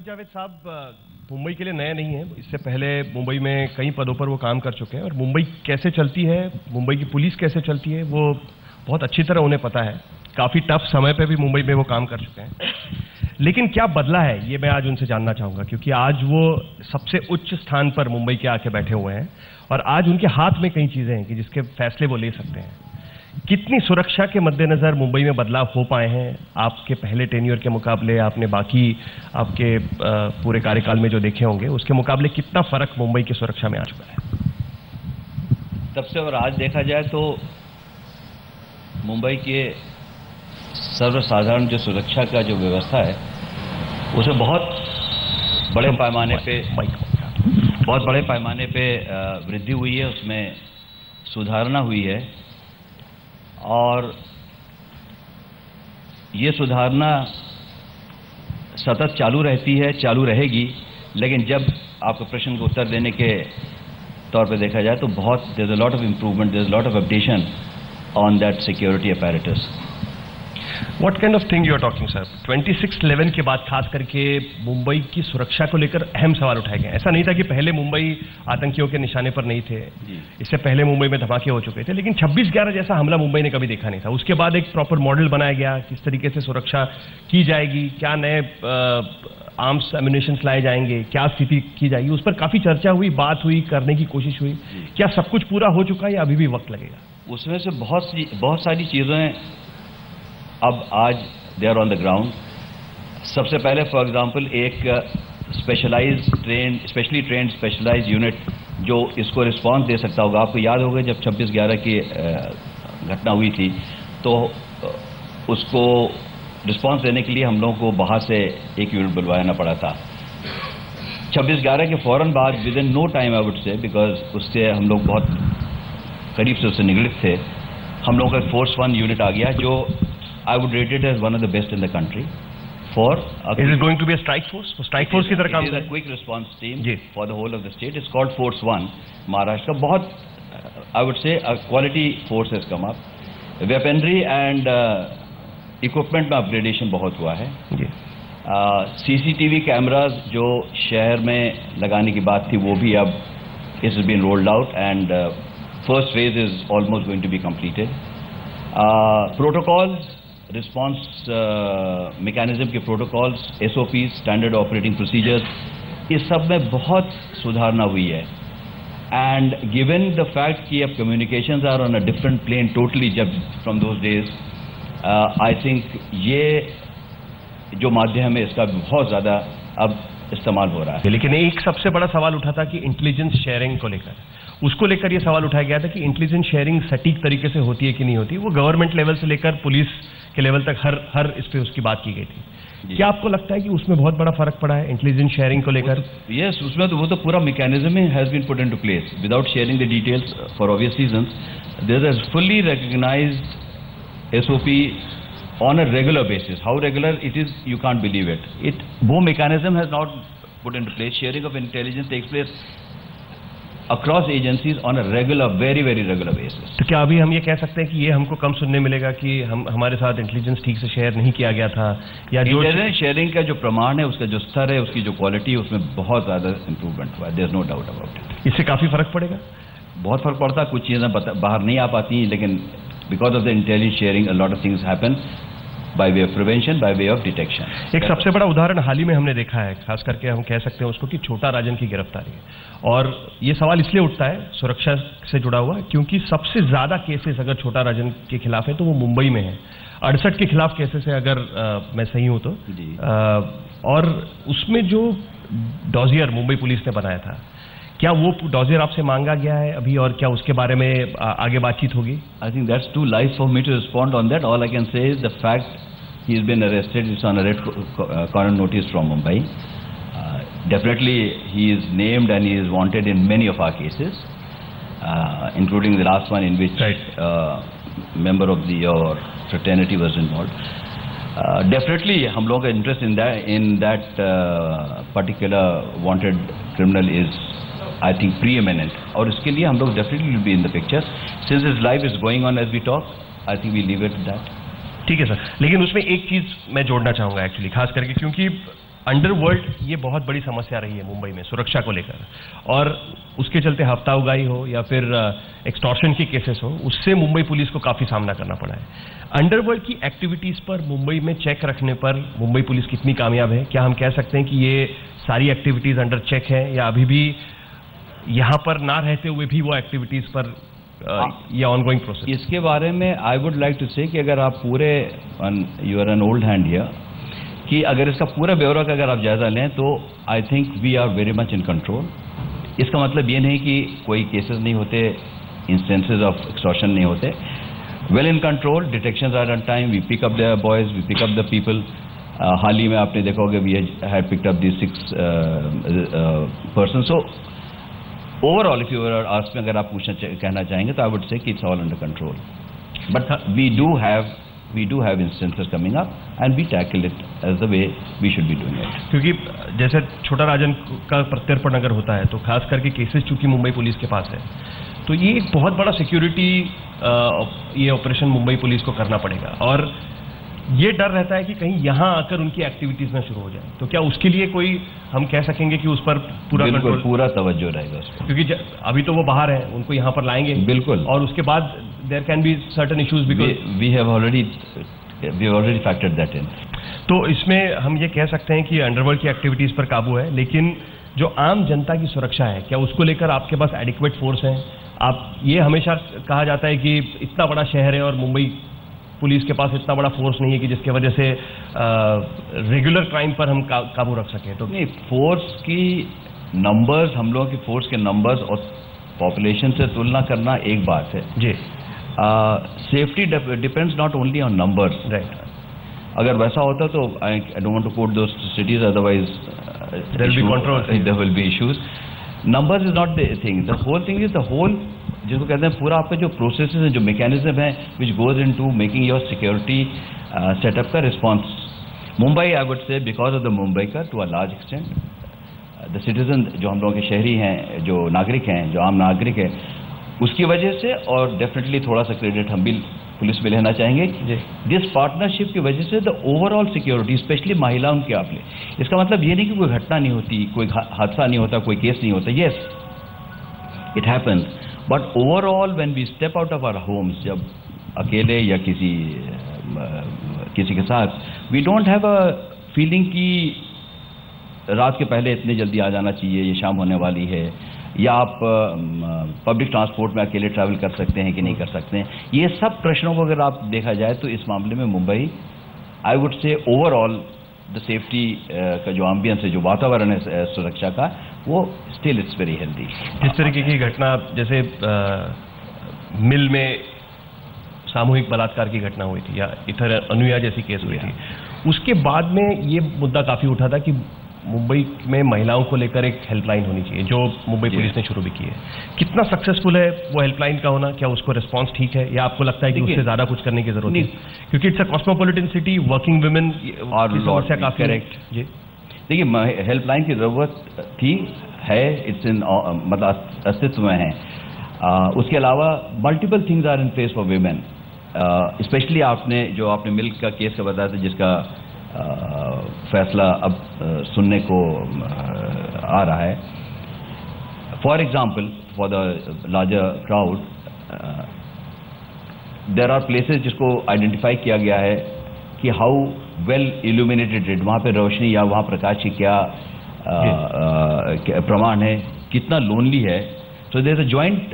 मोहम्मद जावेद साहब मुंबई के लिए नए नहीं हैं। इससे पहले मुंबई में कई पदों पर वो काम कर चुके हैं और मुंबई कैसे चलती है, मुंबई की पुलिस कैसे चलती है, वो बहुत अच्छी तरह उन्हें पता है। काफ़ी टफ समय पे भी मुंबई में वो काम कर चुके हैं। लेकिन क्या बदला है, ये मैं आज उनसे जानना चाहूँगा, क्योंकि आज वो सबसे उच्च स्थान पर मुंबई के आके बैठे हुए हैं और आज उनके हाथ में कई चीज़ें हैं कि जिसके फैसले वो ले सकते हैं। कितनी सुरक्षा के मद्देनज़र मुंबई में बदलाव हो पाए हैं आपके पहले टेन्योर के मुकाबले, आपने बाकी आपके पूरे कार्यकाल में जो देखे होंगे उसके मुकाबले कितना फ़र्क मुंबई की सुरक्षा में आ चुका है? तब से और आज देखा जाए तो मुंबई के सर्वसाधारण जो सुरक्षा का जो व्यवस्था है उसे बहुत बड़े पैमाने पे वृद्धि हुई है, उसमें सुधारना हुई है और ये सुधारना सतत चालू रहती है, चालू रहेगी। लेकिन जब आपके प्रश्न को उत्तर देने के तौर पे देखा जाए तो बहुत there is a lot of improvement, there is a lot of updation on that security apparatus. What kind of thing you are talking, sir? 26/11 के बाद खास करके मुंबई की सुरक्षा को लेकर अहम सवाल उठाए गए। ऐसा नहीं था कि पहले मुंबई आतंकियों के निशाने पर नहीं थे, इससे पहले मुंबई में धमाके हो चुके थे, लेकिन 26/11 जैसा हमला मुंबई ने कभी देखा नहीं था। उसके बाद एक प्रॉपर मॉडल बनाया गया, किस तरीके से सुरक्षा की जाएगी, क्या नए आर्म्स एम्यूनिशंस लाए जाएंगे, क्या स्थिति की जाएगी, उस पर काफ़ी चर्चा हुई, बात हुई, करने की कोशिश हुई। क्या सब कुछ पूरा हो चुका है या अभी भी वक्त लगेगा? उसमें से बहुत सारी चीज़ें अब आज they are on the ground. सबसे पहले फॉर एग्जांपल एक स्पेशली ट्रेंड स्पेशलाइज्ड यूनिट जो इसको रिस्पांस दे सकता होगा। आपको याद होगा जब 26/11 की घटना हुई थी तो उसको रिस्पांस देने के लिए हम लोगों को बाहर से एक यूनिट बुलवाना पड़ा था। 26/11 के फ़ौरन बाद within no time I would say, because उससे हम लोग बहुत करीब से उससे निगलित थे, हम लोगों का फोर्स 1 यूनिट आ गया जो I would rate it as one of the best in the country. Is it going to be a strike force? Strike force की तरह काम करेगा? It is a quick response team for the whole of the state. It's called Force 1. Maharashtra का बहुत I would say a quality force has come up. Weaponry and equipment में upgradation बहुत हुआ है। CCTV cameras जो शहर में लगाने की बात थी वो भी अब it has been rolled out and first phase is almost going to be completed. Protocols, response mechanism के protocols, SOPs, standard operating procedures, इस सब में बहुत सुधारना हुई है। एंड गिवन द फैक्ट कि अब communications are on a different plane totally जब from those days, I think ये जो माध्यम है इसका बहुत ज़्यादा अब इस्तेमाल हो रहा है। लेकिन एक सबसे बड़ा सवाल उठा था कि इंटेलिजेंस शेयरिंग को लेकर, उसको लेकर ये सवाल उठाया गया था कि इंटेलिजेंस शेयरिंग सटीक तरीके से होती है कि नहीं होती। वो गवर्नमेंट लेवल से लेकर पुलिस के लेवल तक हर इस पे उसकी बात की गई थी। क्या आपको लगता है कि उसमें बहुत बड़ा फर्क पड़ा है इंटेलिजेंस शेयरिंग को लेकर? यस, उसमें तो वो तो पूरा mechanism has been put into place without sharing the details for obvious reasons. There is fully recognised SOP on a regular basis. How regular it is, you can't believe it. वो mechanism has not put into place. Sharing of intelligence takes place across agencies on a regular, very regular basis. तो क्या अभी हम ये कह सकते हैं कि ये हमको कम सुनने मिलेगा कि हमारे साथ इंटेलिजेंस ठीक से शेयर नहीं किया गया था, या जो इंटेलिजेंस शेयरिंग का जो प्रमाण है, उसका जो स्तर है, उसकी जो क्वालिटी है, उसमें बहुत ज़्यादा इंप्रूवमेंट हुआ है। There is no doubt about it. इससे काफ़ी फर्क पड़ेगा? बहुत फर्क पड़ता है। कुछ चीज़ें बाहर नहीं आ पाती, लेकिन because of the intelligence sharing a lot of things happen by way of prevention, by way of detection. एक सबसे बड़ा उदाहरण हाल ही में हमने देखा है, खास करके हम कह सकते हैं उसको कि छोटा राजन की गिरफ्तारी है। और ये सवाल इसलिए उठता है सुरक्षा से जुड़ा हुआ, क्योंकि सबसे ज़्यादा केसेस अगर छोटा राजन के खिलाफ है तो वो मुंबई में है। 68 के खिलाफ केसेस है अगर मैं सही हूँ तो। और उसमें जो डॉजियर मुंबई पुलिस ने बनाया था, क्या वो डॉजियर आपसे मांगा गया है अभी, और क्या उसके बारे में आगे बातचीत होगी? I think that's too live for me to respond on that. All I can say is the fact he has been arrested. It's on a red corner notice from Mumbai. Definitely he is named and he is wanted in many of our cases, including the last one in which member of your fraternity was involved. Definitely हम लोगों का interest in that particular wanted criminal is, I think, preeminent. और इसके लिए हम लोग definitely will be in the picture. Since his life is going on as we talk, I think we leave it at that. ठीक है sir, लेकिन उसमें एक चीज़ मैं जोड़ना चाहूँगा एक्चुअली, खास करके क्योंकि अंडरवर्ल्ड ये बहुत बड़ी समस्या रही है मुंबई में सुरक्षा को लेकर, और उसके चलते हफ्ता उगाई हो या फिर एक्सटॉर्शन की केसेस हो, उससे मुंबई पुलिस को काफ़ी सामना करना पड़ा है। अंडरवर्ल्ड की एक्टिविटीज़ पर मुंबई में चेक रखने पर मुंबई पुलिस कितनी कामयाब है? क्या हम कह सकते हैं कि ये सारी एक्टिविटीज़ अंडर चेक है, या अभी भी यहाँ पर ना रहते हुए भी वो एक्टिविटीज़ पर ये ऑनगोइंग प्रोसेस? इसके बारे में आई वुड लाइक टू से कि अगर आप पूरे, you are an old hand here, कि अगर इसका पूरा ब्यौरा का अगर आप जायजा लें तो I think we are very much in control. इसका मतलब ये नहीं कि कोई केसेस नहीं होते, इंस्टेंसेस ऑफ एक्सटॉर्शन नहीं होते, well in control, detections are on time, we pick up the boys, we pick up the people. हाल ही में आपने देखा होगा we had picked up the 6 person. So overall if you ask me अगर आप कहना चाहेंगे तो आई वुड से कि it's all under control, but we do have instances coming up and we tackle it as the way we should be doing it. क्योंकि जैसे छोटा राजन का प्रत्यर्पण अगर होता है तो खास करके केसेस चूंकि मुंबई पुलिस के पास है, तो ये एक बहुत बड़ा सिक्योरिटी ये ऑपरेशन मुंबई पुलिस को करना पड़ेगा, और ये डर रहता है कि कहीं यहाँ आकर उनकी एक्टिविटीज ना शुरू हो जाए। तो क्या उसके लिए कोई हम कह सकेंगे कि उस पर पूरा कंट्रोल, पूरा तवज्जो रहेगा उस पर? क्योंकि अभी तो वो बाहर है, उनको यहाँ पर लाएंगे बिल्कुल, और उसके बाद there can be certain issues because we have already factored that in. तो इसमें हम ये कह सकते हैं कि अंडरवर्ल्ड की एक्टिविटीज पर काबू है, लेकिन जो आम जनता की सुरक्षा है, क्या उसको लेकर आपके पास एडिक्वेट फोर्स है? आप ये हमेशा कहा जाता है कि इतना बड़ा शहर है और मुंबई पुलिस के पास इतना बड़ा फोर्स नहीं है कि जिसके वजह से रेगुलर क्राइम पर हम काबू रख सकें। तो नहीं, फोर्स की नंबर्स, हम लोगों की फोर्स के नंबर्स और पॉपुलेशन से तुलना करना एक बात है जी। Safety depends not only on numbers, right? अगर वैसा होता तो I don't want to quote those cities, otherwise there will be issues. Numbers is not the thing, the whole thing is the whole, जिसको कहते हैं पूरा आपका जो प्रोसेस है, जो मैकेनिज्म है which goes into making your security setup का response. Mumbai I would say because of the Mumbai का to a large extent the citizen, जो हम लोगों के शहरी हैं, जो नागरिक हैं, जो आम नागरिक है, उसकी वजह से, और डेफिनेटली थोड़ा सा क्रेडिट हम भी पुलिस में लेना चाहेंगे, दिस पार्टनरशिप की वजह से द ओवरऑल सिक्योरिटी, स्पेशली महिलाओं के आप ले, इसका मतलब ये नहीं कि कोई घटना नहीं होती, कोई हादसा नहीं होता, कोई केस नहीं होता, yes it happens, but overall when we step out of our homes, जब अकेले या किसी के साथ, we don't have a feeling कि रात के पहले इतने जल्दी आ जाना चाहिए, ये शाम होने वाली है, या आप पब्लिक ट्रांसपोर्ट में अकेले ट्रैवल कर सकते हैं कि नहीं कर सकते हैं। ये सब प्रश्नों को अगर आप देखा जाए तो इस मामले में मुंबई, आई वुड से ओवरऑल द सेफ्टी का जो एम्बियंस है, जो वातावरण है सुरक्षा का, वो स्टिल इट्स वेरी हेल्दी। जिस तरीके की घटना, जैसे मिल में सामूहिक बलात्कार की घटना हुई थी, या इधर अनुया जैसी केस हुई थी, उसके बाद में ये मुद्दा काफ़ी उठा था कि मुंबई में महिलाओं को लेकर एक हेल्पलाइन होनी चाहिए, जो मुंबई पुलिस ने शुरू भी की है। कितना सक्सेसफुल है वो हेल्पलाइन का होना? क्या उसको रिस्पांस ठीक है, या आपको लगता है कि उससे ज़्यादा कुछ करने की जरूरत है? क्योंकि it's a cosmopolitan city, working women और समस्या काफ़ी। करेक्ट जी। देखिए, हेल्पलाइन की ज़रूरत थी, है, इट्स इन मतलब अस्तित्व में है। उसके अलावा multiple things are in place for women, specially आपने मिल्क का केस का बताया था, जिसका फैसला अब सुनने को आ रहा है। For example, for the larger crowd, there are places जिसको आइडेंटिफाई किया गया है कि हाउ वेल इल्यूमिनेटेड इट, वहाँ पे रोशनी या वहाँ प्रकाश की क्या प्रमाण है, कितना लोनली है। So there is a joint,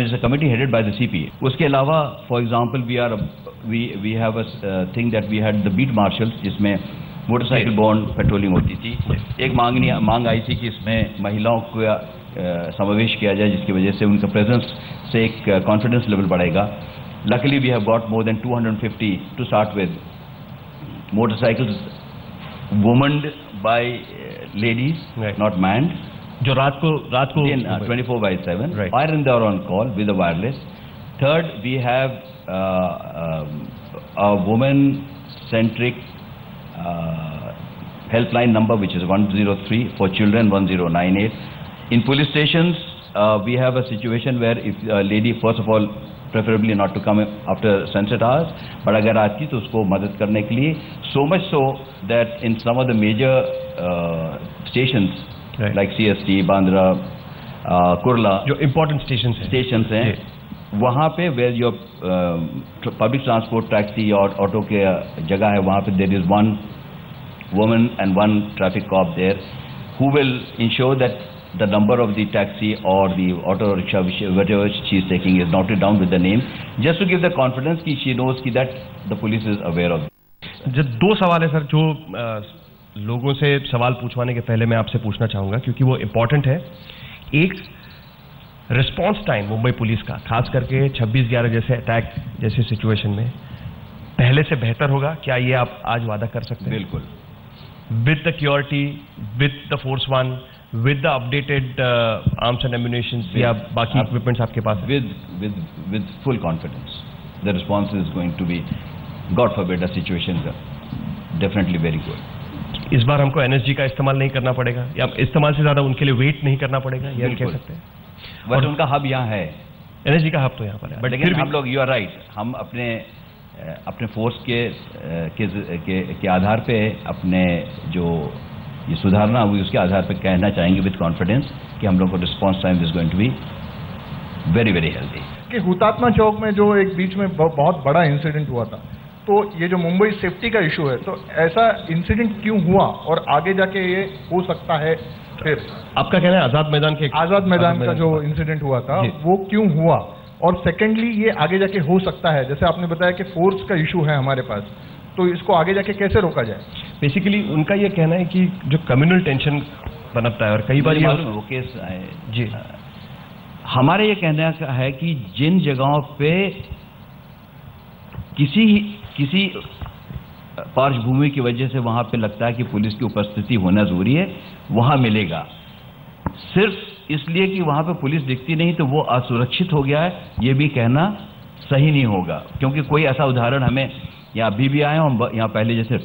it's a committee headed by the CP. उसके अलावा, for example, we have a thing that we had the beat marshals, जिसमें मोटरसाइकिल बॉन्ड पेट्रोलिंग होती थी। एक मांग आई थी कि इसमें महिलाओं का समावेश किया जाए, जिसकी वजह से उनका प्रेजेंस से एक कॉन्फिडेंस लेवल बढ़ेगा। Luckily, we have got more than 250 to start with motorcycles womaned by ladies, not manned. जो रात को 24/7, right, are in their own call with the wireless. Third, we have a woman-centric helpline number, which is 103, for children 1098. In police stations, we have a situation where if a lady, first of all, preferably not to come after sunset hours, but अगर आती तो उसको मदद करने के लिए, so much so that in some of the major stations like CST, Bandra, Kurla, जो important stations हैं, वहाँ पे where your public transport taxi और auto के जगह है, वहाँ पे there is one woman and one traffic cop there who will ensure that the number of the taxi or the auto rickshaw, whatever she is taking, is noted down with the name, just to give the confidence कि she knows कि that the police is aware of. जो दो सवाल है sir जो लोगों से सवाल पूछवाने के पहले मैं आपसे पूछना चाहूँगा, क्योंकि वो इम्पॉर्टेंट है. एक, रिस्पॉन्स टाइम मुंबई पुलिस का, खास करके 26/11 जैसे अटैक जैसे सिचुएशन में पहले से बेहतर होगा, क्या ये आप आज वादा कर सकते हैं? बिल्कुल. With the security, with the Force One, with the updated arms and ammunition, या बाकी equipments आपके पास है? With full confidence. The response is going to be, God forbid, a situation definitely very good. इस बार हमको NSG का इस्तेमाल नहीं करना पड़ेगा, या इस्तेमाल से ज़्यादा उनके लिए वेट नहीं करना पड़ेगा, ये हम कह सकते हैं? बट उनका हब यहाँ है. NSG का हब तो यहाँ पर है, लेकिन हम लोग, यू आर राइट, हम अपने फोर्स के आधार पे अपने जो ये सुधारना हुई उसके आधार पे कहना चाहेंगे विद कॉन्फिडेंस कि हम लोग को response time is going to be very very healthy. कि हुतात्मा चौक में जो एक बीच में बहुत बड़ा इंसिडेंट हुआ था, तो ये जो मुंबई सेफ्टी का इशू है, तो ऐसा इंसिडेंट क्यों हुआ और आगे जाके ये हो सकता है फिर? आपका कहना है आज़ाद मैदान का जो इंसिडेंट हुआ था वो क्यों हुआ, और सेकेंडली ये आगे जाके हो सकता है, जैसे आपने बताया कि फोर्स का इशू है हमारे पास, तो इसको आगे जाके कैसे रोका जाए? बेसिकली उनका ये कहना है कि जो कम्युनल टेंशन बनता है, और कई बार वो केस जी, हमारे ये कहना है कि जिन जगहों पे किसी पार्श्वभूमि की वजह से वहां पे लगता है कि पुलिस की उपस्थिति होना जरूरी है, वहां मिलेगा. सिर्फ इसलिए कि वहां पे पुलिस दिखती नहीं तो वो असुरक्षित हो गया है, ये भी कहना सही नहीं होगा, क्योंकि कोई ऐसा उदाहरण हमें यहाँ अभी भी आए, और यहाँ पहले जैसे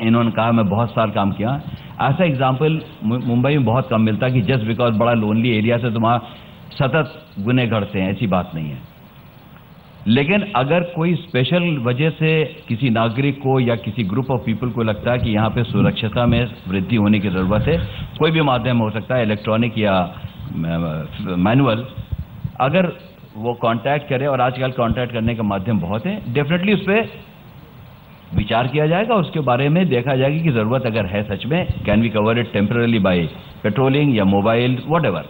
इन्होंने कहा मैं बहुत साल काम किया, ऐसा एग्जाम्पल मुंबई में बहुत कम मिलता कि जस्ट बिकॉज बड़ा लोनली एरिया से तुम्हारा सतत गुने घटते हैं, ऐसी बात नहीं है. लेकिन अगर कोई स्पेशल वजह से किसी नागरिक को या किसी ग्रुप ऑफ पीपल को लगता है कि यहाँ पे सुरक्षता में वृद्धि होने की ज़रूरत है, कोई भी माध्यम हो सकता है, इलेक्ट्रॉनिक या मैनुअल, अगर वो कांटेक्ट करे, और आजकल कांटेक्ट करने का माध्यम बहुत है, डेफिनेटली उस पर विचार किया जाएगा, उसके बारे में देखा जाएगा कि ज़रूरत अगर है सच में, can we cover it temporary by patrolling या मोबाइल, व्हाटएवर.